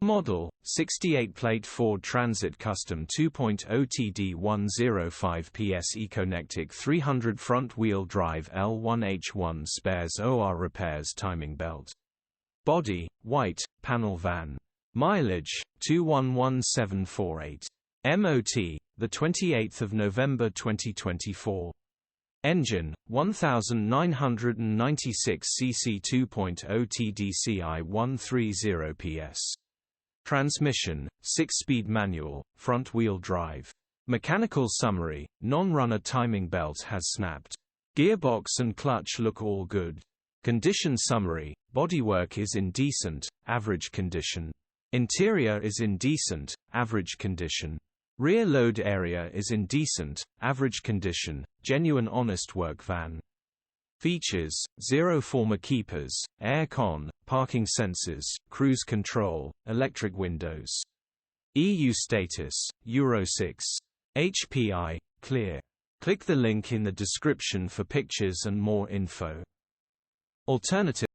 model, 68-plate Ford Transit Custom 2.0TD 105PS Econetic 300 front-wheel drive L1H1 spares OR repairs timing belt. Body, white, panel van. Mileage, 211,748. MOT, 28 November 2024. Engine, 1996 cc 2.0 TDCI 130 PS. Transmission, 6-speed manual, front-wheel drive. Mechanical summary, non-runner timing belt has snapped. Gearbox and clutch look all good. Condition summary, bodywork is in decent, average condition. Interior is in decent, average condition. Rear load area is in decent, average condition, genuine honest work van. Features, 0 former keepers, air-con, parking sensors, cruise control, electric windows. EU status, Euro 6. HPI, clear. Click the link in the description for pictures and more info. Alternative